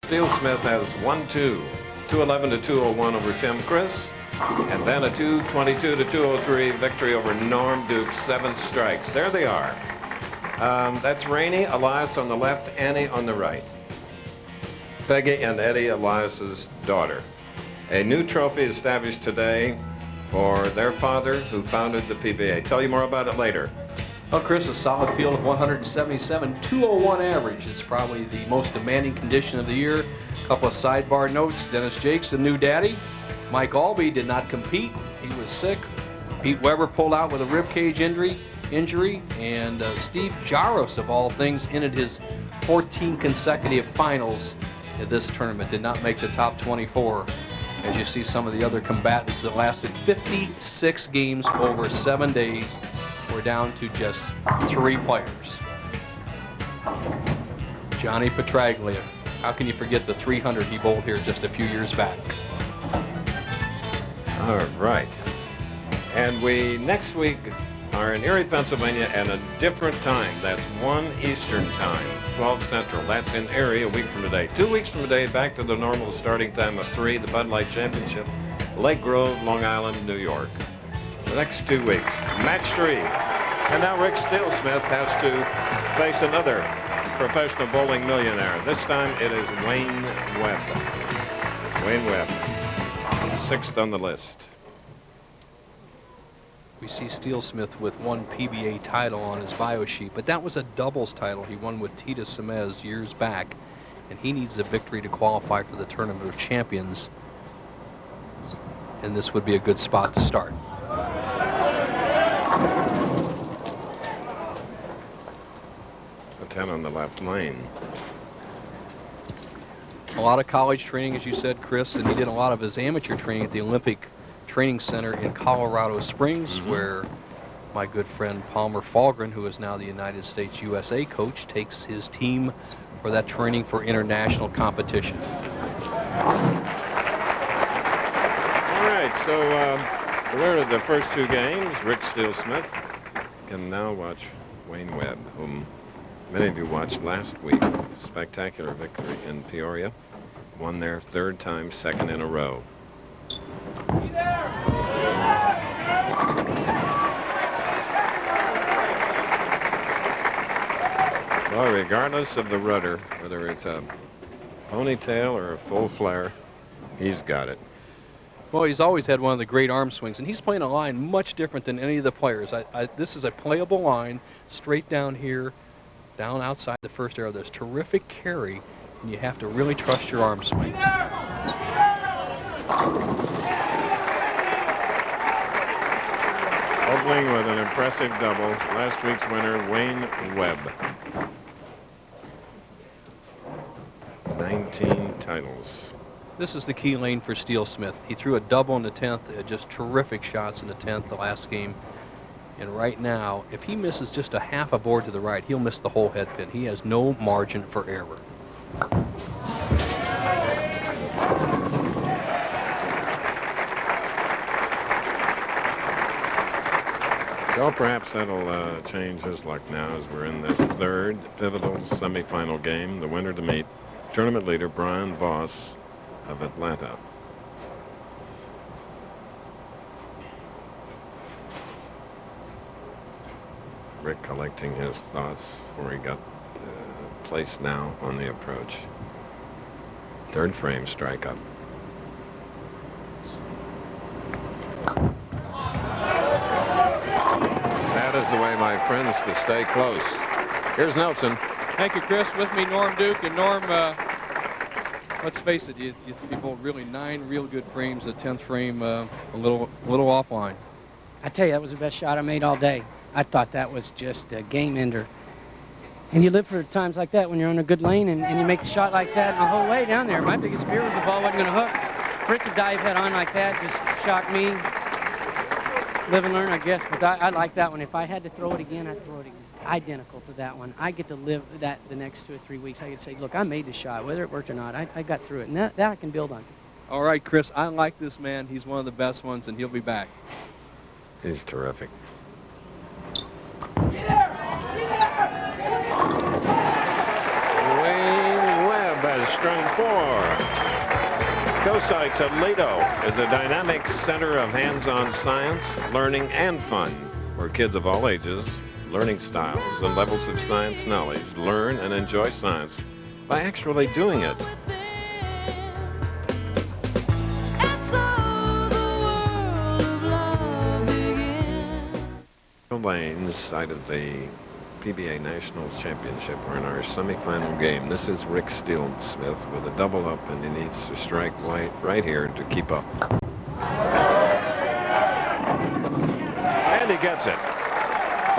Steelsmith has 1-2, 211 to 201 over Tim Chris, and then a 222 to 203 victory over Norm Duke, 7 strikes. There they are. That's Rainey, Elias on the left, Annie on the right. Peggy and Eddie, Elias's daughter. A new trophy established today for their father who founded the PBA. Tell you more about it later. Well, Chris, a solid field of 177, 201 average. It's probably the most demanding condition of the year. A couple of sidebar notes. Dennis Jakes, the new daddy. Mike Albee did not compete. He was sick. Pete Weber pulled out with a rib cage injury. And Steve Jaros, of all things, ended his 14 consecutive finals at this tournament. Did not make the top 24. As you see some of the other combatants that lasted 56 games over 7 days. We're down to just 3 players. Johnny Petraglia. How can you forget the 300 he bowled here just a few years back? All right. And we next week are in Erie, Pennsylvania at a different time. That's 1 Eastern time, 12 Central. That's in Erie a week from today. 2 weeks from today, back to the normal starting time of 3, the Bud Light Championship, Lake Grove, Long Island, New York. The next 2 weeks, match 3. And now Rick Steelsmith has to face another professional bowling millionaire. This time it is Wayne Webb. Wayne Webb, 6th on the list. We see Steelsmith with 1 PBA title on his bio sheet, but that was a doubles title he won with Tita Semez years back, and he needs a victory to qualify for the Tournament of Champions, and this would be a good spot to start. A 10 on the left lane. A lot of college training, as you said, Chris, and he did a lot of his amateur training at the Olympic Training Center in Colorado Springs, where my good friend Palmer Falgren, who is now the United States USA coach, takes his team for that training for international competition. All right, so we're at the first 2 games. Rick Steelsmith can now watch Wayne Webb, whom many of you watched last week. Spectacular victory in Peoria. Won their 3rd time, 2nd in a row. Well, regardless of the rudder, whether it's a ponytail or a full flare, he's got it. Well, he's always had one of the great arm swings, and he's playing a line much different than any of the players. This is a playable line, straight down here, down outside the first arrow. There's terrific carry, and you have to really trust your arm swing. Opening with an impressive double, last week's winner, Wayne Webb. 19 titles. This is the key lane for Steelsmith. He threw a double in the 10th, just terrific shots in the 10th, the last game. And right now, if he misses just a half a board to the right, he'll miss the whole head pin. He has no margin for error. So perhaps that'll change his luck now as we're in this 3rd pivotal semifinal game. The winner to meet tournament leader Brian Voss of Atlanta. Rick collecting his thoughts before he got placed now on the approach. 3rd frame strike up. That is the way, my friends, to stay close. Here's Nelson. Thank you, Chris. With me, Norm Duke. And Norm, let's face it, you bowled really 9 real good frames. The 10th frame, a little offline. I tell you, that was the best shot I made all day. I thought that was just a game ender. And you live for times like that when you're on a good lane and you make a shot like that and the whole way down there. My biggest fear was the ball wasn't going to hook. For it to dive head on like that just shocked me. Live and learn, I guess. But I like that one. If I had to throw it again, I'd throw it again. Identical to that one. I get to live that the next 2 or 3 weeks. I get to say, look, I made the shot. Whether it worked or not, I got through it. And that I can build on. All right, Chris, I like this man. He's one of the best ones, and he'll be back. He's terrific. Wayne Webb has strung COSI Toledo is a dynamic center of hands-on science, learning, and fun, where kids of all ages, learning styles, and levels of science knowledge learn and enjoy science by actually doing it. Lanes side of the PBA National Championship. We're in our semifinal game. This is Rick Steelsmith with a double up, and he needs to strike right here to keep up. And he gets it.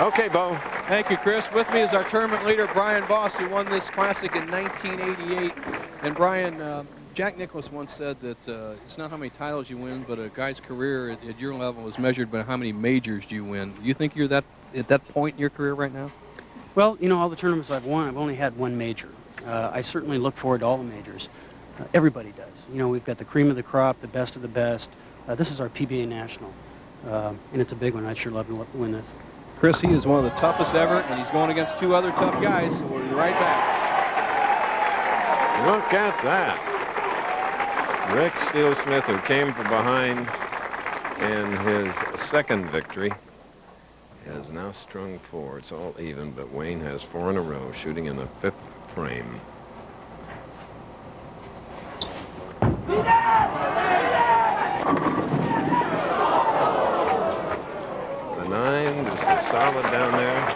Okay, Bo. Thank you, Chris. With me is our tournament leader, Brian Voss, who won this classic in 1988. And Brian, Jack Nicklaus once said that it's not how many titles you win, but a guy's career at your level is measured by how many majors you win. Do you think you're at that point in your career right now? Well, you know, all the tournaments I've won, I've only had one major. I certainly look forward to all the majors. Everybody does. You know, we've got the cream of the crop, the best of the best. This is our PBA National, and it's a big one. I'd sure love to win this. Chris, he is one of the toughest ever, and he's going against two other tough guys, so we'll be right back. Look at that. Rick Steelsmith, who came from behind in his second victory, has now strung four. It's all even, but Wayne has four in a row, shooting in the fifth frame. The nine, just a solid down there.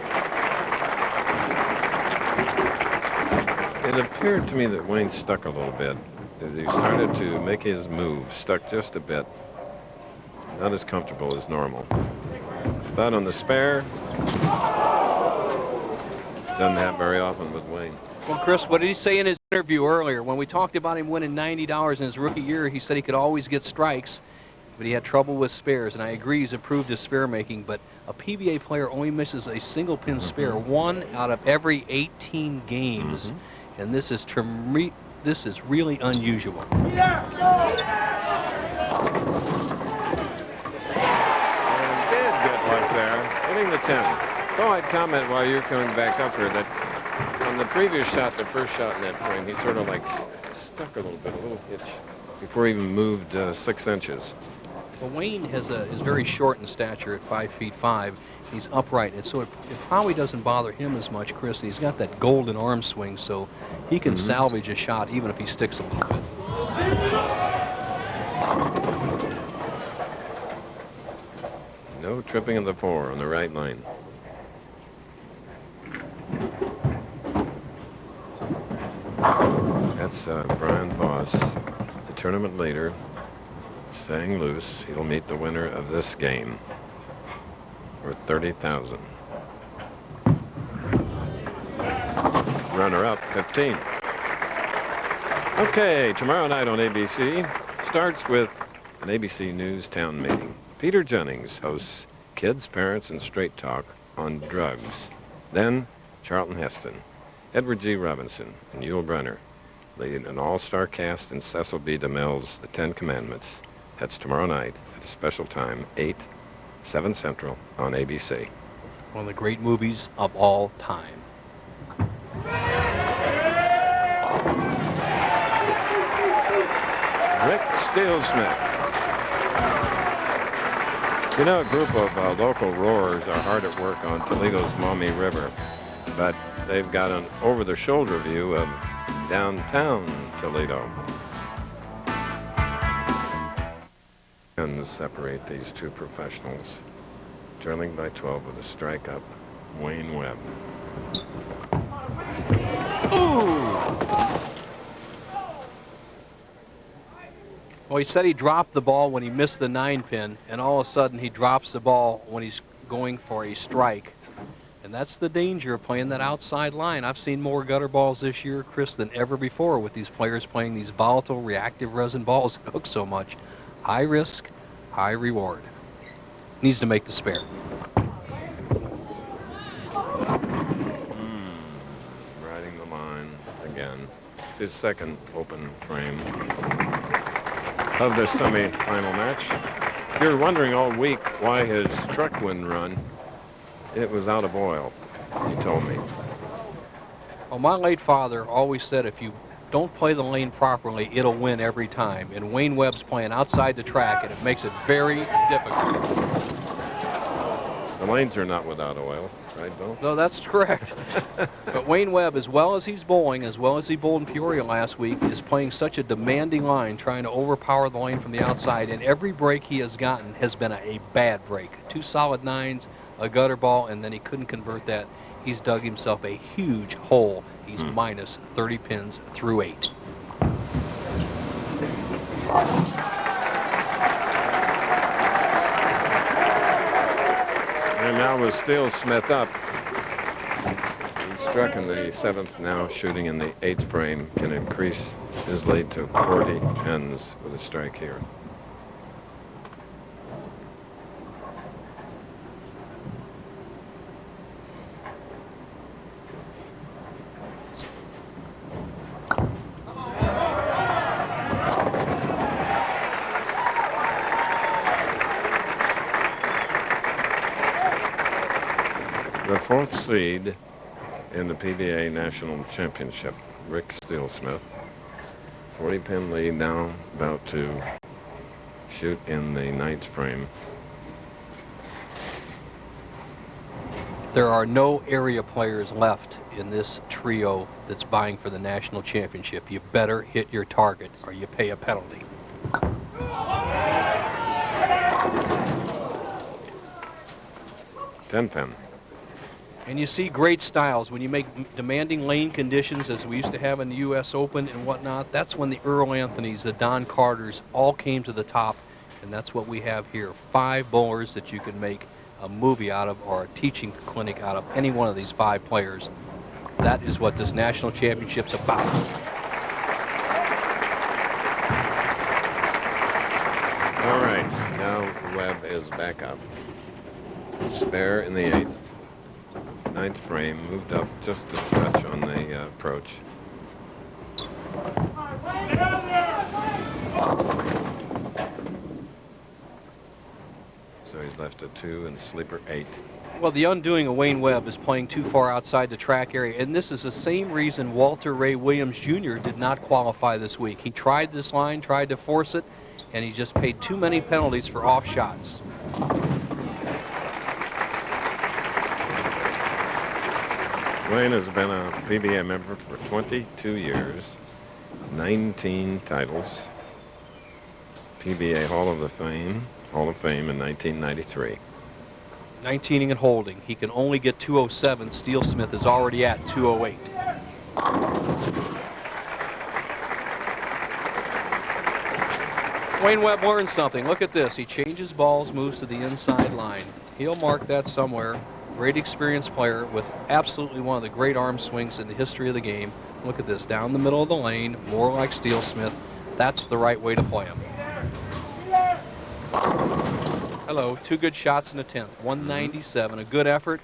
It appeared to me that Wayne stuck a little bit as he started to make his move, stuck just a bit. Not as comfortable as normal. But on the spare, doesn't happen very often with Wayne. Well, Chris, what did he say in his interview earlier? When we talked about him winning $90 in his rookie year, he said he could always get strikes, but he had trouble with spares. And I agree, he's improved his spare making, but a PBA player only misses a single pin spare 1 out of every 18 games. And this is really unusual. Hitting the 10. Oh, I'd comment while you're coming back up here that on the previous shot, the first shot in that frame, he sort of like stuck a little bit, a little hitch, before he even moved 6 inches. Well, Wayne is very short in stature at 5'5". He's upright, and so it probably doesn't bother him as much, Chris. He's got that golden arm swing, so he can salvage a shot even if he sticks a little bit. No tripping of the 4 on the right lane. That's Brian Voss, the tournament leader, staying loose. He'll meet the winner of this game for $30,000. Runner-up, 15. Okay, tomorrow night on ABC starts with an ABC News town meeting. Peter Jennings hosts Kids, Parents, and Straight Talk on drugs. Then Charlton Heston, Edward G. Robinson, and Yul Brynner leading an all-star cast in Cecil B. DeMille's The 10 Commandments. That's tomorrow night at a special time, 8, 7 Central on ABC. One of the great movies of all time. Rick Steelsmith. You know, a group of local roarers are hard at work on Toledo's Maumee River, but they've got an over-the-shoulder view of downtown Toledo. And separate these two professionals. Trailing by 12 with a strike up, Wayne Webb. Ooh! Well, he said he dropped the ball when he missed the 9-pin, and all of a sudden he drops the ball when he's going for a strike. And that's the danger of playing that outside line. I've seen more gutter balls this year, Chris, than ever before with these players playing these volatile, reactive resin balls that hook so much. High risk, high reward. Needs to make the spare. Riding the line again. It's his second open frame of the semi-final match. You're wondering all week why his truck wouldn't run. It was out of oil, he told me. Well, my late father always said if you don't play the lane properly, it'll win every time. And Wayne Webb's playing outside the track, and it makes it very difficult. The lanes are not without oil, right, Bill? No, that's correct. But Wayne Webb, as well as he's bowling, as well as he bowled in Peoria last week, is playing such a demanding line, trying to overpower the lane from the outside. And every break he has gotten has been a bad break. 2 solid 9s, a gutter ball, and then he couldn't convert that. He's dug himself a huge hole. He's minus 30 pins through 8. And now with Steelsmith up, he struck in the 7th, now shooting in the 8th frame, can increase his lead to 40 pins with a strike here. The 4th seed in the PBA National Championship, Rick Steelsmith. 40-pin lead now, about to shoot in the 9th frame. There are no area players left in this trio that's vying for the national championship. You better hit your target or you pay a penalty. Ten-pin. And you see great styles when you make demanding lane conditions, as we used to have in the U.S. Open and whatnot. That's when the Earl Anthonys, the Don Carters, all came to the top, and that's what we have here. 5 bowlers that you can make a movie out of or a teaching clinic out of, any one of these 5 players. That is what this national championship's about. All right, now Webb is back up. Spare in the 8th. 9th frame, moved up just a touch on the approach. So he's left a 2 and sleeper 8. Well, the undoing of Wayne Webb is playing too far outside the track area, and this is the same reason Walter Ray Williams Jr. did not qualify this week. He tried this line, tried to force it, and he just paid too many penalties for off shots. Wayne has been a PBA member for 22 years, 19 titles, PBA Hall of Fame in 1993. 19ing and holding. He can only get 207. Steelsmith is already at 208. Wayne Webb learned something. Look at this. He changes balls, moves to the inside line. He'll mark that somewhere. Great experienced player with absolutely one of the great arm swings in the history of the game. Look at this, down the middle of the lane, more like Steelsmith. That's the right way to play him. Hello, 2 good shots in the 10th. 197, a good effort,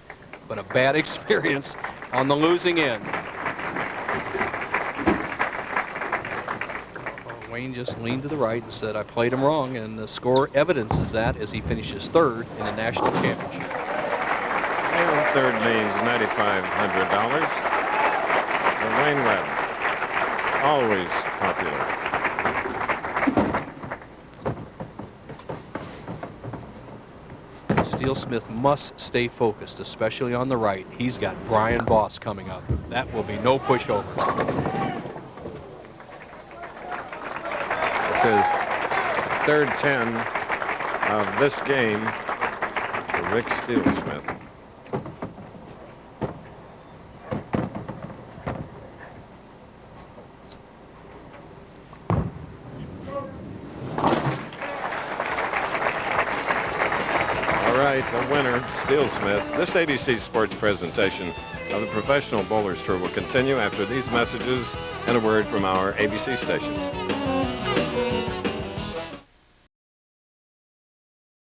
but a bad experience on the losing end. Wayne just leaned to the right and said, I played him wrong, and the score evidences that as he finishes 3rd in the national championship. 3rd means $9,500. And Wayne Webb, always popular. Steelsmith must stay focused, especially on the right. He's got Brian Boss coming up. That will be no pushover. This is 3rd 10 of this game for Rick Steelsmith. The winner, Steelsmith. This ABC Sports presentation of the Professional Bowlers Tour will continue after these messages and a word from our ABC stations.